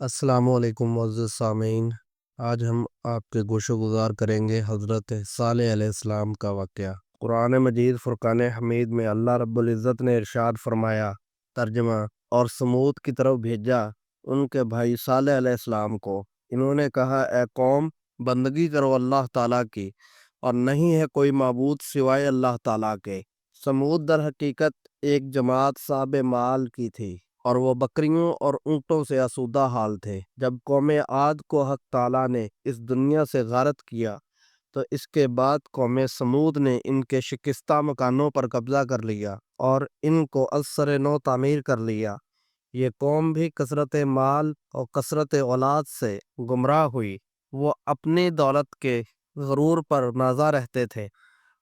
السلام علیکم معزز سامعین۔ آج ہم آپ کے گوش گزار کریں گے حضرت صالح علیہ السلام کا واقعہ۔ قرآن مجید فرقان حمید میں اللہ رب العزت نے ارشاد فرمایا، ترجمہ: اور سمود کی طرف بھیجا ان کے بھائی صالح علیہ السلام کو۔ انہوں نے کہا، اے قوم، بندگی کرو اللہ تعالیٰ کی، اور نہیں ہے کوئی معبود سوائے اللہ تعالیٰ کے۔ سمود در حقیقت ایک جماعت صاحب مال کی تھی، اور وہ بکریوں اور اونٹوں سے آسودہ حال تھے۔ جب قوم عاد کو حق تعالیٰ نے اس دنیا سے غارت کیا تو اس کے بعد قوم سمود نے ان کے شکستہ مکانوں پر قبضہ کر لیا اور ان کو ازسر نو تعمیر کر لیا۔ یہ قوم بھی کثرت مال اور کثرت اولاد سے گمراہ ہوئی۔ وہ اپنی دولت کے غرور پر نازا رہتے تھے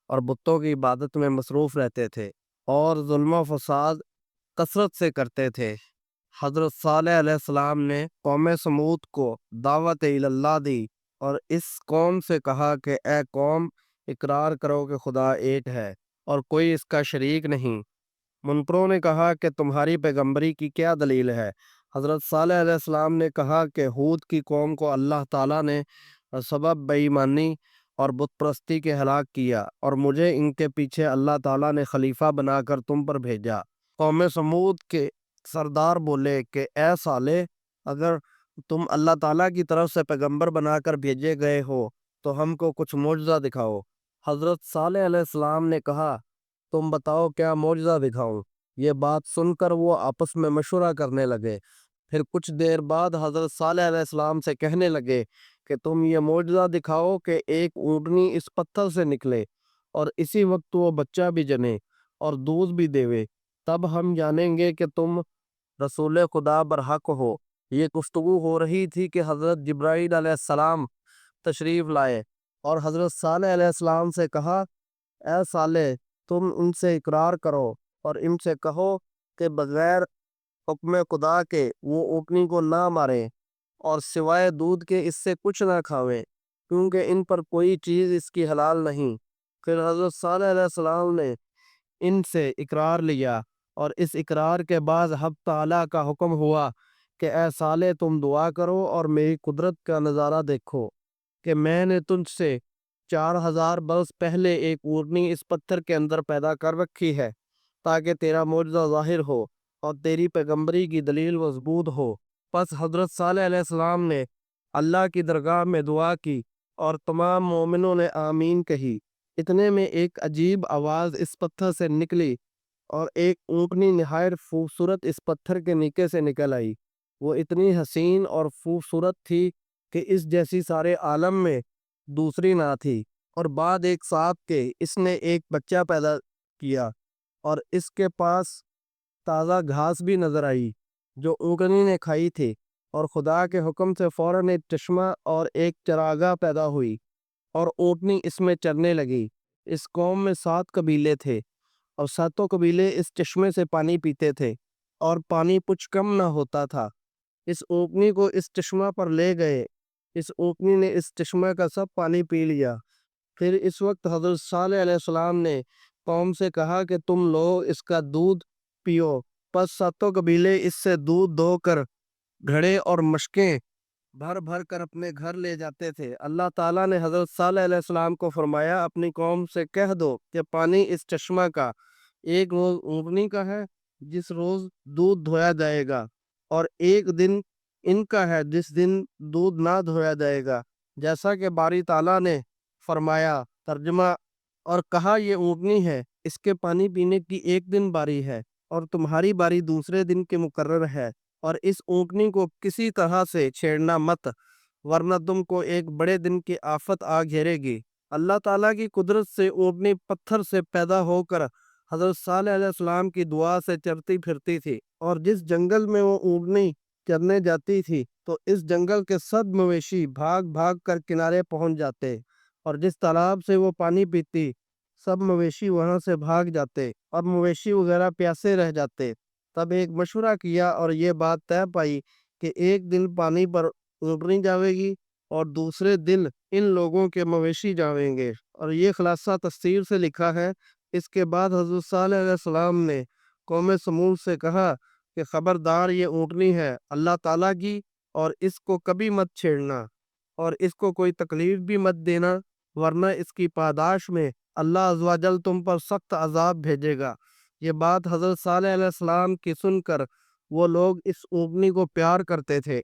اور بتوں کی عبادت میں مصروف رہتے تھے اور ظلم و فساد کثرت سے کرتے تھے۔ حضرت صالح علیہ السلام نے قوم سمود کو دعوت اللہ دی اور اس قوم سے کہا کہ اے قوم، اقرار کرو کہ خدا ایک ہے اور کوئی اس کا شریک نہیں۔ منکروں نے کہا کہ تمہاری پیغمبری کی کیا دلیل ہے؟ حضرت صالح علیہ السلام نے کہا کہ ہود کی قوم کو اللہ تعالیٰ نے سبب بے ایمانی اور بت پرستی کے ہلاک کیا، اور مجھے ان کے پیچھے اللہ تعالیٰ نے خلیفہ بنا کر تم پر بھیجا۔ قوم سمود کے سردار بولے کہ اے صالح، اگر تم اللہ تعالیٰ کی طرف سے پیغمبر بنا کر بھیجے گئے ہو تو ہم کو کچھ معجزہ دکھاؤ۔ حضرت صالح علیہ السلام نے کہا، تم بتاؤ کیا معجزہ دکھاؤں؟ یہ بات سن کر وہ آپس میں مشورہ کرنے لگے۔ پھر کچھ دیر بعد حضرت صالح علیہ السلام سے کہنے لگے کہ تم یہ معجزہ دکھاؤ کہ ایک اونٹنی اس پتھر سے نکلے اور اسی وقت وہ بچہ بھی جنے اور دودھ بھی دیوے، تب ہم جانیں گے کہ تم رسول خدا برحق ہو۔ یہ گفتگو ہو رہی تھی کہ حضرت جبرائیل علیہ السلام تشریف لائے اور حضرت صالح علیہ السلام سے کہا، اے صالح، تم ان سے اقرار کرو اور ان سے کہو کہ بغیر حکم خدا کے وہ اونٹنی کو نہ ماریں اور سوائے دودھ کے اس سے کچھ نہ کھاویں، کیونکہ ان پر کوئی چیز اس کی حلال نہیں۔ پھر حضرت صالح علیہ السلام نے ان سے اقرار لیا، اور اس اقرار کے بعد حق تعالیٰ کا حکم ہوا کہ اے صالح، تم دعا کرو اور میری قدرت کا نظارہ دیکھو کہ میں نے تجھ سے 4000 برس پہلے ایک اونٹنی اس پتھر کے اندر پیدا کر رکھی ہے، تاکہ تیرا معجزہ ظاہر ہو اور تیری پیغمبری کی دلیل مضبوط ہو۔ پس حضرت صالح علیہ السلام نے اللہ کی درگاہ میں دعا کی اور تمام مومنوں نے آمین کہی۔ اتنے میں ایک عجیب آواز اس پتھر سے نکلی اور ایک اونٹنی نہایت خوبصورت اس پتھر کے نیچے سے نکل آئی۔ وہ اتنی حسین اور خوبصورت تھی کہ اس جیسی سارے عالم میں دوسری نہ تھی، اور بعد ایک ساتھ کے اس نے ایک بچہ پیدا کیا، اور اس کے پاس تازہ گھاس بھی نظر آئی جو اونٹنی نے کھائی تھی، اور خدا کے حکم سے فوراً ایک چشمہ اور ایک چراگاہ پیدا ہوئی اور اونٹنی اس میں چرنے لگی۔ اس قوم میں 7 قبیلے تھے اور 7 قبیلے اس چشمے سے پانی پیتے تھے، اور پانی کچھ کم نہ ہوتا تھا۔ اس اونٹنی کو اس چشمہ پر لے گئے۔ اس اونٹنی نے اس چشمہ کا سب پانی پی لیا۔ پھر اس وقت حضرت صالح علیہ السلام نے قوم سے کہا کہ تم لوگ اس کا دودھ پیو۔ پس 7 قبیلے اس سے دودھ دو کر گھڑے اور مشکیں بھر بھر کر اپنے گھر لے جاتے تھے۔ اللہ تعالیٰ نے حضرت صالح علیہ السلام کو فرمایا، اپنی قوم سے کہہ دو کہ پانی اس چشمہ کا ایک روز اونٹنی کا ہے جس روز دودھ دھویا جائے گا، اور ایک دن ان کا ہے جس دن دودھ نہ دھویا جائے گا، جیسا کہ باری تعالیٰ نے فرمایا۔ ترجمہ: اور کہا، یہ اونٹنی ہے، اس کے پانی پینے کی ایک دن باری ہے اور تمہاری باری دوسرے دن کے مقرر ہے، اور اس اونٹنی کو کسی طرح سے چھیڑنا مت، ورنہ تم کو ایک بڑے دن کی آفت آ گھیرے گی۔ اللہ تعالیٰ کی قدرت سے اونٹنی پتھر سے پیدا ہو کر حضرت صالح علیہ السلام کی دعا سے چرتی پھرتی تھی، اور جس جنگل میں وہ اونٹنی چرنے جاتی تھی تو اس جنگل کے سب مویشی بھاگ بھاگ کر کنارے پہنچ جاتے، اور جس تالاب سے وہ پانی پیتی سب مویشی وہاں سے بھاگ جاتے اور مویشی وغیرہ پیاسے رہ جاتے۔ تب ایک مشورہ کیا اور یہ بات طے پائی کہ ایک دن پانی پر اونٹنی جاوے گی اور دوسرے دن ان لوگوں کے مویشی جاویں گے، اور یہ خلاصہ تفسیر سے لکھا ہے۔ اس کے بعد حضرت صالح علیہ السلام نے قوم سمود سے کہا کہ خبردار، یہ اونٹنی ہے اللہ تعالیٰ کی اور اس کو کبھی مت چھیڑنا اور اس کو کوئی تکلیف بھی مت دینا، ورنہ اس کی پاداش میں اللہ عز و جل تم پر سخت عذاب بھیجے گا۔ یہ بات حضرت صالح علیہ السلام کی سن کر وہ لوگ اس اونٹنی کو پیار کرتے تھے